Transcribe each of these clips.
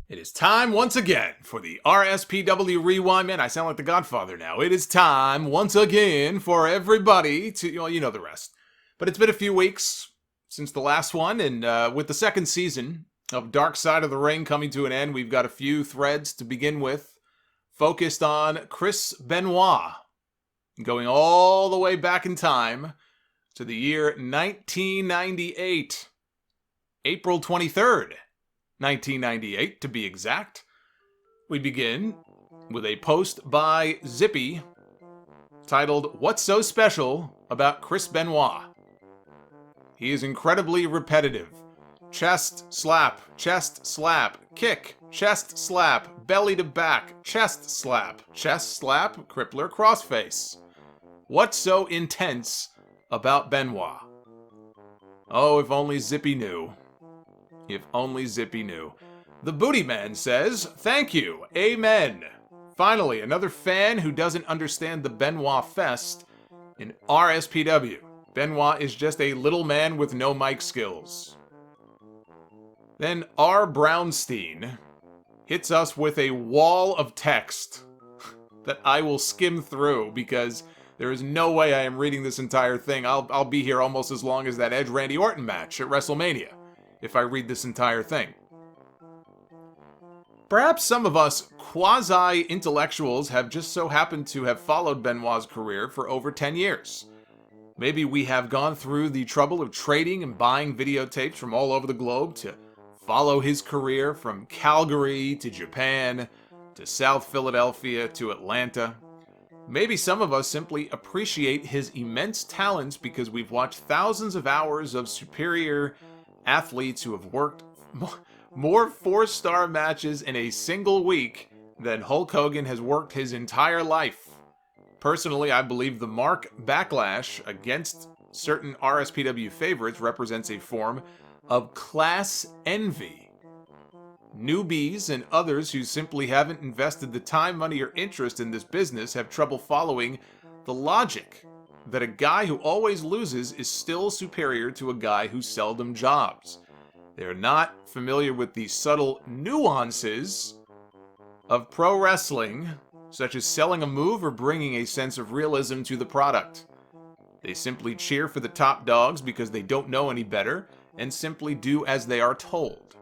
It is time once again for the RSPW Rewind. Man, I sound like the Godfather now. It is time once again for everybody to, well, you know the rest. But it's been a few weeks since the last one, and with the second season of Dark Side of the Ring coming to an end, we've got a few threads to begin with, focused on Chris Benoit, going all the way back in time to the year 1998, April 23rd. 1998, to be exact. We begin with a post by Zippy titled, "What's So Special About Chris Benoit?" He is incredibly repetitive. Chest slap, kick, chest slap, belly to back, chest slap, crippler crossface. What's so intense about Benoit? Oh, if only Zippy knew. If only Zippy knew. The Booty Man says, "Thank you. Amen. Finally, another fan who doesn't understand the Benoit Fest in RSPW. Benoit is just a little man with no mic skills." Then R. Brownstein hits us with a wall of text that I will skim through because there is no way I am reading this entire thing. I'll be here almost as long as that Edge-Randy Orton match at WrestleMania if I read this entire thing. Perhaps some of us quasi-intellectuals have just so happened to have followed Benoit's career for over 10 years. Maybe we have gone through the trouble of trading and buying videotapes from all over the globe to follow his career from Calgary to Japan to South Philadelphia to Atlanta. Maybe some of us simply appreciate his immense talents because we've watched thousands of hours of superior athletes who have worked more 4-star matches in a single week than Hulk Hogan has worked his entire life. Personally, I believe the mark backlash against certain RSPW favorites represents a form of class envy. Newbies and others who simply haven't invested the time, money, or interest in this business have trouble following the logic that a guy who always loses is still superior to a guy who seldom jobs. They're not familiar with the subtle nuances of pro wrestling, such as selling a move or bringing a sense of realism to the product. They simply cheer for the top dogs because they don't know any better and simply do as they are told.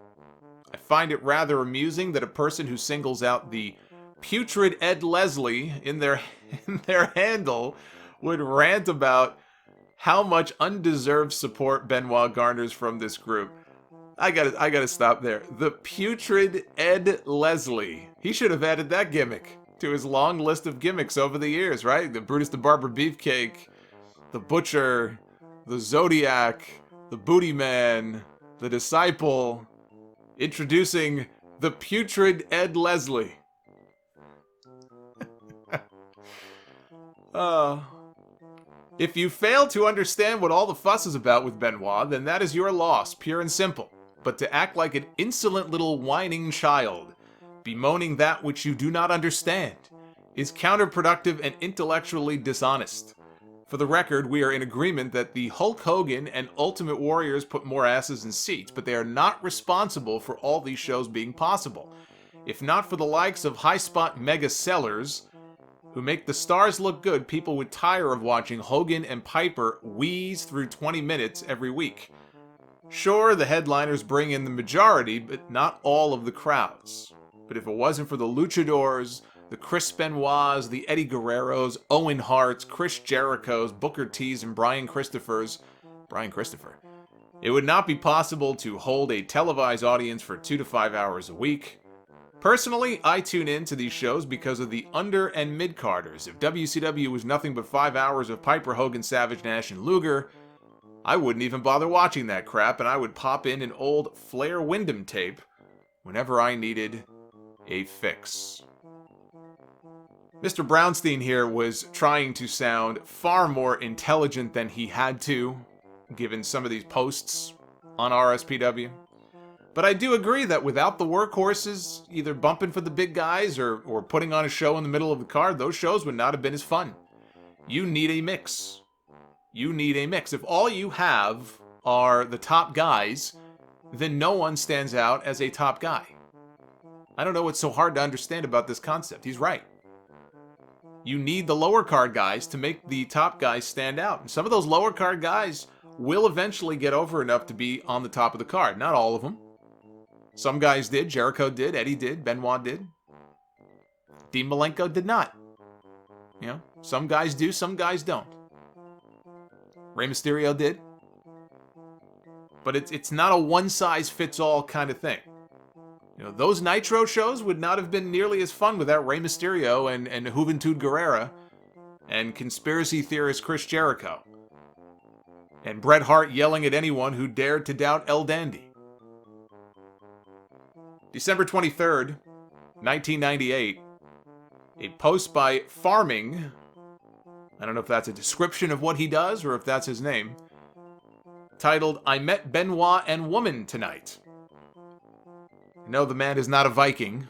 I find it rather amusing that a person who singles out the putrid Ed Leslie in their handle would rant about how much undeserved support Benoit garners from this group. I gotta stop there. The putrid Ed Leslie. He should have added that gimmick to his long list of gimmicks over the years, right? The Brutus the Barber Beefcake, the Butcher, the Zodiac, the Booty Man, the Disciple. Introducing the putrid Ed Leslie. If you fail to understand what all the fuss is about with Benoit, then that is your loss, pure and simple. But to act like an insolent little whining child, bemoaning that which you do not understand, is counterproductive and intellectually dishonest. For the record, we are in agreement that the Hulk Hogan and Ultimate Warriors put more asses in seats, but they are not responsible for all these shows being possible. If not for the likes of high-spot mega sellers who make the stars look good, people would tire of watching Hogan and Piper wheeze through 20 minutes every week. Sure, the headliners bring in the majority, but not all of the crowds. But if it wasn't for the Luchadors, the Chris Benoits, the Eddie Guerreros, Owen Harts, Chris Jerichos, Booker T's, and Brian Christopher, it would not be possible to hold a televised audience for 2 to 5 hours a week. Personally, I tune in to these shows because of the under and mid-carders. If WCW was nothing but 5 hours of Piper, Hogan, Savage, Nash, and Luger, I wouldn't even bother watching that crap, and I would pop in an old Flair Wyndham tape whenever I needed a fix. Mr. Brownstein here was trying to sound far more intelligent than he had to, given some of these posts on RSPW. But I do agree that without the workhorses either bumping for the big guys or putting on a show in the middle of the card, those shows would not have been as fun. You need a mix. You need a mix. If all you have are the top guys, then no one stands out as a top guy. I don't know what's so hard to understand about this concept. He's right. You need the lower card guys to make the top guys stand out. And some of those lower card guys will eventually get over enough to be on the top of the card. Not all of them. Some guys did. Jericho did. Eddie did. Benoit did. Dean Malenko did not. You know, some guys do, some guys don't. Rey Mysterio did. But it's not a one-size-fits-all kind of thing. You know, those Nitro shows would not have been nearly as fun without Rey Mysterio and Juventud Guerrera and conspiracy theorist Chris Jericho and Bret Hart yelling at anyone who dared to doubt El Dandy. December 23rd, 1998, a post by Farming, I don't know if that's a description of what he does or if that's his name, titled, "I met Benoit and Woman tonight." No, the man is not a Viking.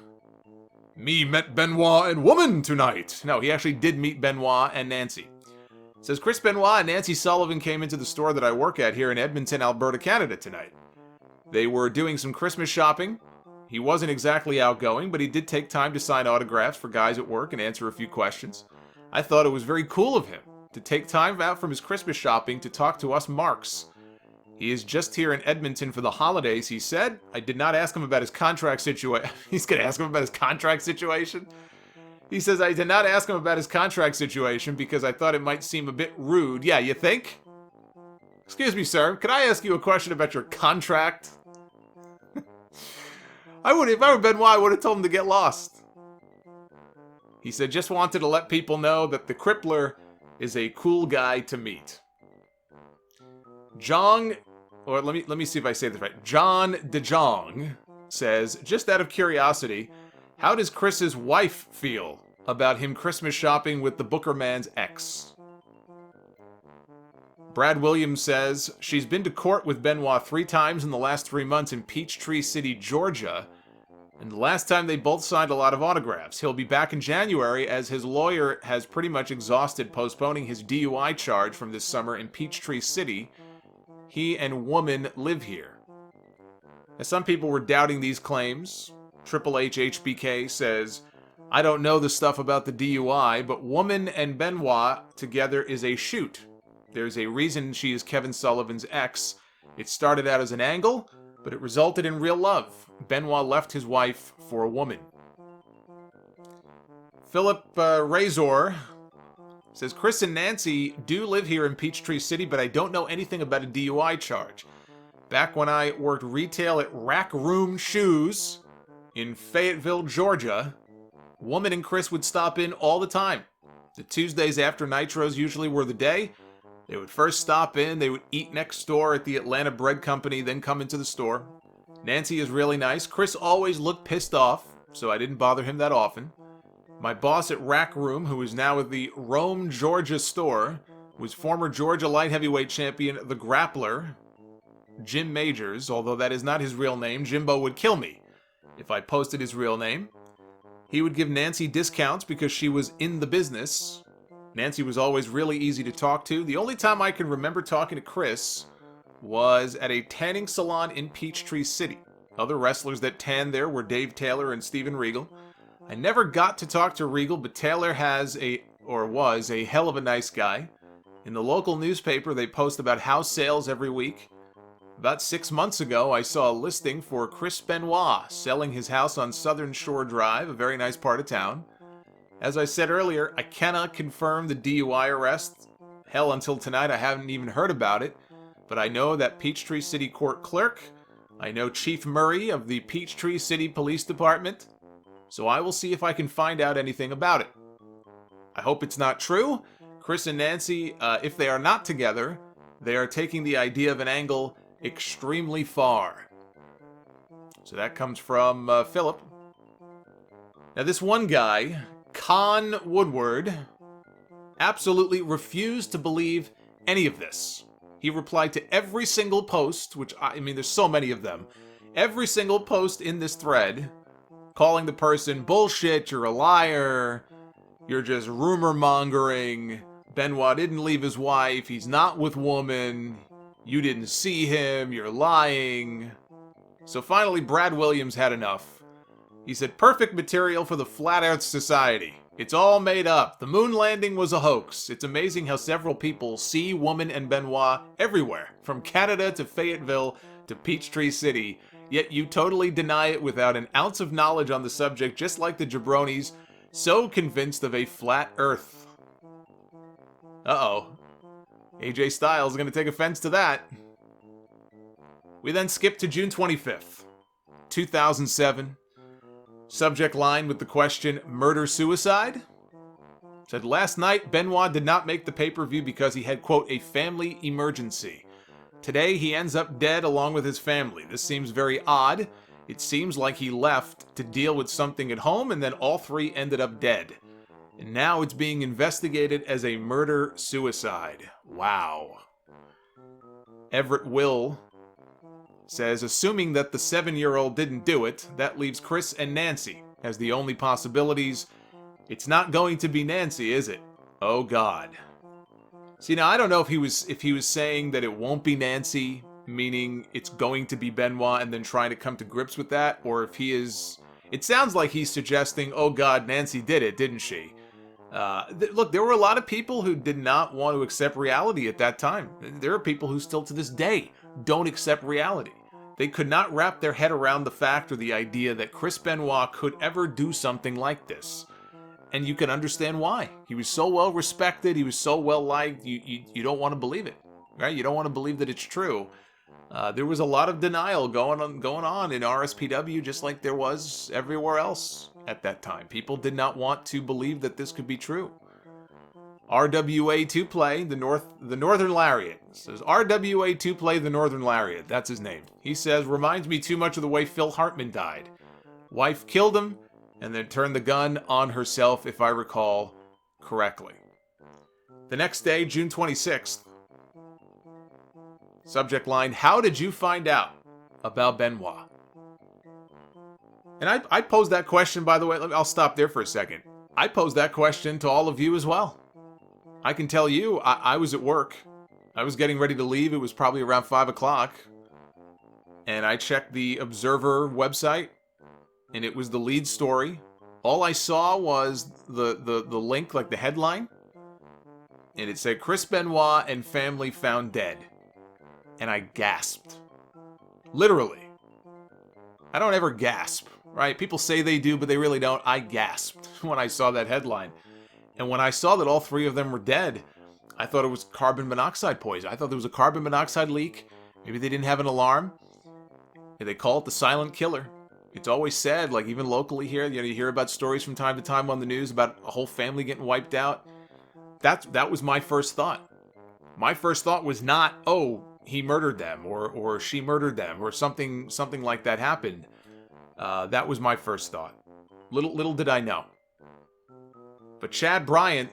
Me met Benoit and Woman tonight. No, he actually did meet Benoit and Nancy. It says, Chris Benoit and Nancy Sullivan came into the store that I work at here in Edmonton, Alberta, Canada tonight. They were doing some Christmas shopping. He wasn't exactly outgoing, but he did take time to sign autographs for guys at work and answer a few questions. I thought it was very cool of him to take time out from his Christmas shopping to talk to us marks. He is just here in Edmonton for the holidays, he said. I did not ask him about his contract situation. He's going to ask him about his contract situation? He says, I did not ask him about his contract situation because I thought it might seem a bit rude. Yeah, you think? Excuse me, sir. Could I ask you a question about your contract? If I were Benoit, I would have told him to get lost. He said, just wanted to let people know that the Crippler is a cool guy to meet. Let me see if I say this right. John DeJong says, just out of curiosity, how does Chris's wife feel about him Christmas shopping with the Booker man's ex? Brad Williams says, she's been to court with Benoit 3 times in the last 3 months in Peachtree City, Georgia. And the last time they both signed a lot of autographs. He'll be back in January as his lawyer has pretty much exhausted postponing his DUI charge from this summer in Peachtree City. He and Woman live here. As some people were doubting these claims, Triple H HBK says, I don't know the stuff about the DUI, but Woman and Benoit together is a shoot. There's a reason she is Kevin Sullivan's ex. It started out as an angle, but it resulted in real love. Benoit left his wife for a woman. Philip Razor says, Chris and Nancy do live here in Peachtree City, but I don't know anything about a DUI charge. Back when I worked retail at Rack Room Shoes in Fayetteville, Georgia, Woman and Chris would stop in all the time. The Tuesdays after Nitros usually were the day. They would first stop in, they would eat next door at the Atlanta Bread Company, then come into the store. Nancy is really nice. Chris always looked pissed off, so I didn't bother him that often. My boss at Rack Room, who is now at the Rome, Georgia store, was former Georgia light heavyweight champion, the Grappler, Jim Majors, although that is not his real name. Jimbo would kill me if I posted his real name. He would give Nancy discounts because she was in the business. Nancy was always really easy to talk to. The only time I can remember talking to Chris was at a tanning salon in Peachtree City. Other wrestlers that tanned there were Dave Taylor and Steven Regal. I never got to talk to Regal, but Taylor was a hell of a nice guy. In the local newspaper, they post about house sales every week. About 6 months ago, I saw a listing for Chris Benoit selling his house on Southern Shore Drive, a very nice part of town. As I said earlier, I cannot confirm the DUI arrest. Hell, until tonight, I haven't even heard about it. But I know that Peachtree City Court Clerk. I know Chief Murray of the Peachtree City Police Department. So I will see if I can find out anything about it. I hope it's not true. Chris and Nancy, if they are not together, they are taking the idea of an angle extremely far. So that comes from Philip. Now this one guy, Con Woodward, absolutely refused to believe any of this. He replied to every single post, which, I mean, there's so many of them. Every single post in this thread, calling the person bullshit, you're a liar, you're just rumor mongering, Benoit didn't leave his wife, he's not with Woman, you didn't see him, you're lying. So finally, Brad Williams had enough. He said, perfect material for the Flat Earth Society. It's all made up. The moon landing was a hoax. It's amazing how several people see Woman and Benoit everywhere, from Canada to Fayetteville to Peachtree City, yet you totally deny it without an ounce of knowledge on the subject, just like the jabronis, so convinced of a flat Earth. Uh-oh. AJ Styles is going to take offense to that. We then skip to June 25th, 2007. Subject line with the question, murder-suicide? Said, last night, Benoit did not make the pay-per-view because he had, quote, a family emergency. Today, he ends up dead along with his family. This seems very odd. It seems like he left to deal with something at home, and then all three ended up dead. And now it's being investigated as a murder-suicide. Wow. Everett Will says, assuming that the 7-year-old didn't do it, that leaves Chris and Nancy as the only possibilities. It's not going to be Nancy, is it? Oh God. See, now I don't know if he was saying that it won't be Nancy, meaning it's going to be Benoit and then trying to come to grips with that, or if he is... It sounds like he's suggesting, oh God, Nancy did it, didn't she? Look, there were a lot of people who did not want to accept reality at that time. There are people who still to this day don't accept reality. They could not wrap their head around the fact or the idea that Chris Benoit could ever do something like this. And you can understand why. He was so well respected, he was so well liked, you don't want to believe it, right? You don't want to believe that it's true. There was a lot of denial going on in RSPW, just like there was everywhere else at that time. People did not want to believe that this could be true. RWA 2Play, the Northern Lariat. It says, RWA 2Play, the Northern Lariat. That's his name. He says, reminds me too much of the way Phil Hartman died. Wife killed him, and then turned the gun on herself, if I recall correctly. The next day, June 26th. Subject line, how did you find out about Benoit? And I posed that question, by the way. I'll stop there for a second. I posed that question to all of you as well. I can tell you, I was at work. I was getting ready to leave. It was probably around 5 o'clock. And I checked the Observer website, and it was the lead story. All I saw was the link, like the headline. And it said, Chris Benoit and family found dead. And I gasped. Literally. I don't ever gasp, right? People say they do, but they really don't. I gasped when I saw that headline. And when I saw that all three of them were dead, I thought it was carbon monoxide poison. I thought there was a carbon monoxide leak. Maybe they didn't have an alarm. They call it the silent killer. It's always said, like even locally here, you hear about stories from time to time on the news about a whole family getting wiped out. That was my first thought. My first thought was not, oh, he murdered them or she murdered them or something like that happened. That was my first thought. Little did I know. But Chad Bryant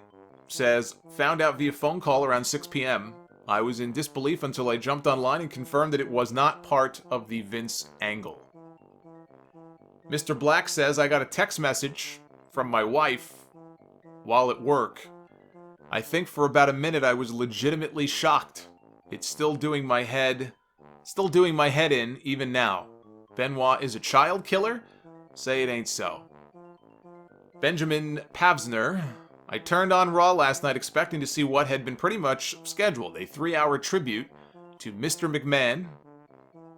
says, found out via phone call around 6 p.m. I was in disbelief until I jumped online and confirmed that it was not part of the Vince angle. Mr. Black says, I got a text message from my wife while at work. I think for about a minute I was legitimately shocked. It's still doing my head in even now. Benoit is a child killer? Say it ain't so. Benjamin Pavsner, I turned on Raw last night expecting to see what had been pretty much scheduled, a 3-hour tribute to Mr. McMahon.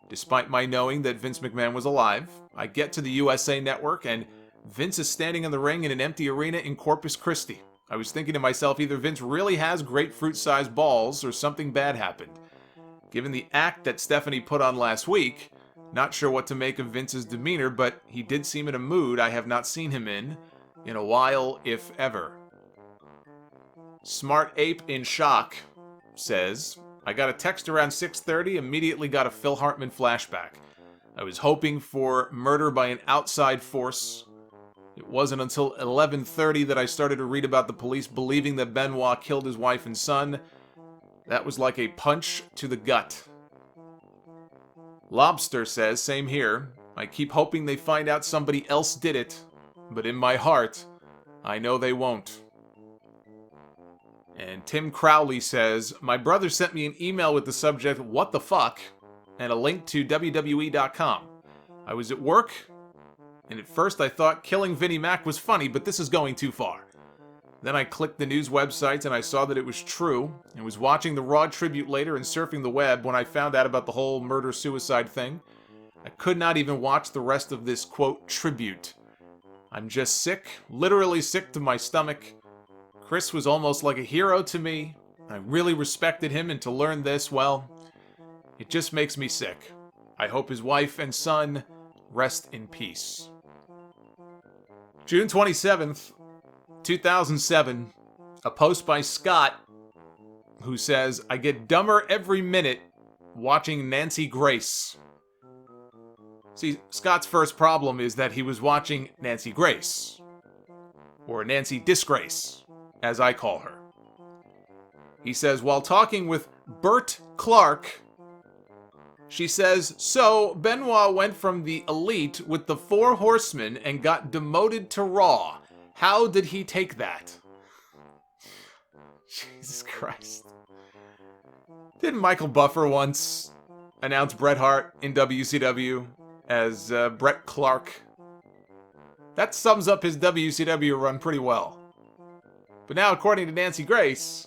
Despite my knowing that Vince McMahon was alive, I get to the USA Network and Vince is standing in the ring in an empty arena in Corpus Christi. I was thinking to myself, either Vince really has grapefruit-sized balls or something bad happened. Given the act that Stephanie put on last week, not sure what to make of Vince's demeanor, but he did seem in a mood I have not seen him in a while, if ever. Smart Ape in shock says, I got a text around 6:30, immediately got a Phil Hartman flashback. I was hoping for murder by an outside force. It wasn't until 11:30 that I started to read about the police believing that Benoit killed his wife and son. That was like a punch to the gut. Lobster says, same here. I keep hoping they find out somebody else did it, but in my heart, I know they won't. And Tim Crowley says, my brother sent me an email with the subject, what the fuck, and a link to WWE.com. I was at work, And at first I thought killing Vinnie Mac was funny, but this is going too far. Then I clicked the news websites and I saw that it was true, and was watching the Raw tribute later and surfing the web when I found out about the whole murder-suicide thing. I could not even watch the rest of this, quote, tribute. I'm just sick, literally sick to my stomach. Chris was almost like a hero to me. I really respected him, and to learn this, well, it just makes me sick. I hope his wife and son rest in peace. June 27th, 2007, a post by Scott, who says, I get dumber every minute watching Nancy Grace. See, Scott's first problem is that he was watching Nancy Grace, or Nancy Disgrace, as I call her. He says, while talking with Bert Clark, she says, so Benoit went from the Elite with the 4 Horsemen and got demoted to Raw. How did he take that? Jesus Christ. Didn't Michael Buffer once announce Bret Hart in WCW as Bret Clark? That sums up his WCW run pretty well. But now, according to Nancy Grace,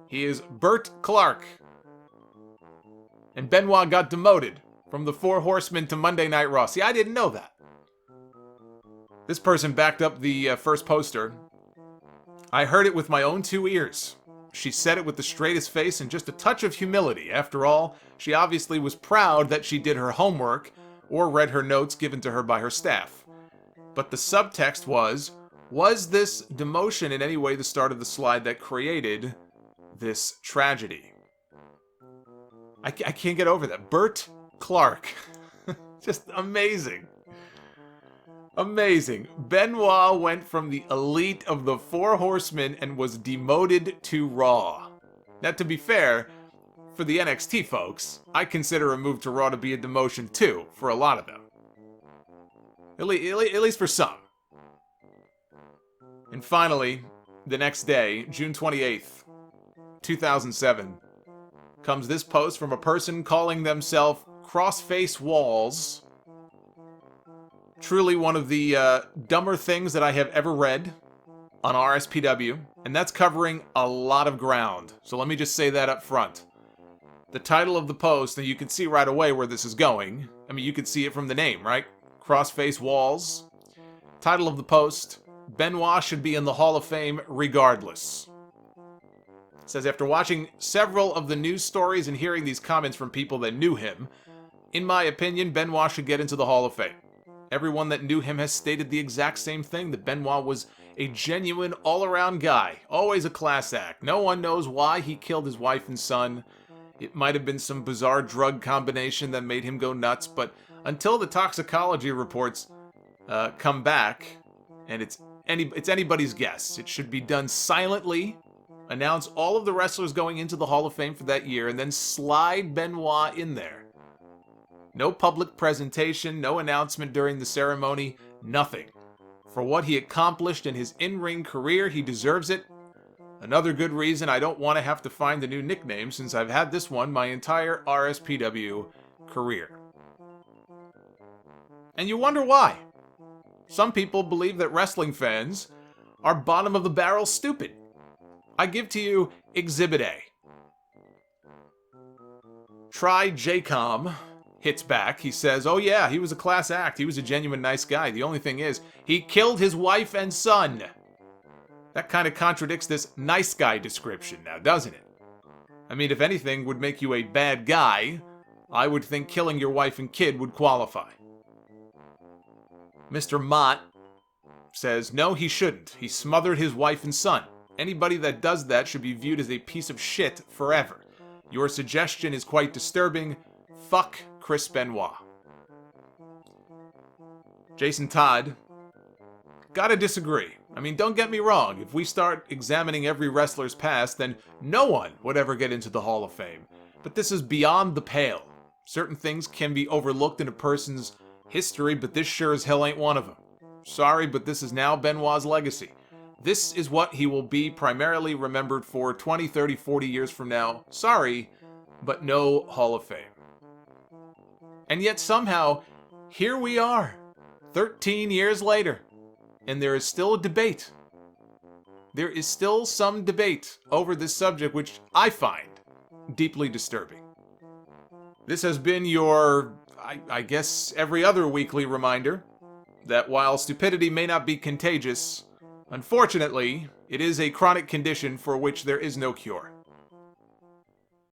he is Bert Clark. And Benoit got demoted from the 4 Horsemen to Monday Night Raw. See, I didn't know that. This person backed up the first poster. I heard it with my own 2 ears. She said it with the straightest face and just a touch of humility. After all, she obviously was proud that she did her homework or read her notes given to her by her staff. But the subtext was this demotion in any way the start of the slide that created this tragedy? I can't get over that. Bert Clark. Just amazing. Amazing. Benoit went from the Elite of the 4 Horsemen and was demoted to Raw. Now, to be fair, for the NXT folks, I consider a move to Raw to be a demotion too, for a lot of them. At least for some. And finally, the next day, June 28th, 2007, comes this post from a person calling themselves Crossface Walls. Truly one of the dumber things that I have ever read on RSPW, and that's covering a lot of ground. So let me just say that up front. The title of the post, and you can see right away where this is going. I mean, you can see it from the name, right? Crossface Walls. Title of the post, Benoit should be in the Hall of Fame regardless. It says, after watching several of the news stories and hearing these comments from people that knew him, in my opinion, Benoit should get into the Hall of Fame. Everyone that knew him has stated the exact same thing, that Benoit was a genuine all-around guy, always a class act. No one knows why he killed his wife and son. It might have been some bizarre drug combination that made him go nuts, but until the toxicology reports come back, and it's anybody's guess. It should be done silently, announce all of the wrestlers going into the Hall of Fame for that year, and then slide Benoit in there. No public presentation, no announcement during the ceremony, nothing. For what he accomplished in his in-ring career, he deserves it. Another good reason I don't want to have to find a new nickname, since I've had this one my entire RSPW career. And you wonder why. Some people believe that wrestling fans are bottom of the barrel stupid. I give to you Exhibit A. Try JCOM hits back. He says, oh yeah, he was a class act. He was a genuine nice guy. The only thing is, he killed his wife and son. That kind of contradicts this nice guy description now, doesn't it? I mean, if anything would make you a bad guy, I would think killing your wife and kid would qualify. Mr. Mott says, no, he shouldn't. He smothered his wife and son. Anybody that does that should be viewed as a piece of shit forever. Your suggestion is quite disturbing. Fuck Chris Benoit. Jason Todd, gotta disagree. I mean, don't get me wrong. If we start examining every wrestler's past, then no one would ever get into the Hall of Fame. But this is beyond the pale. Certain things can be overlooked in a person's history, but this sure as hell ain't one of them. Sorry, but this is now Benoit's legacy. This is what he will be primarily remembered for 20, 30, 40 years from now. Sorry, but no Hall of Fame. And yet somehow, here we are, 13 years later, and there is still a debate. There is still some debate over this subject, which I find deeply disturbing. This has been your, I guess, every other weekly reminder that while stupidity may not be contagious, unfortunately, it is a chronic condition for which there is no cure.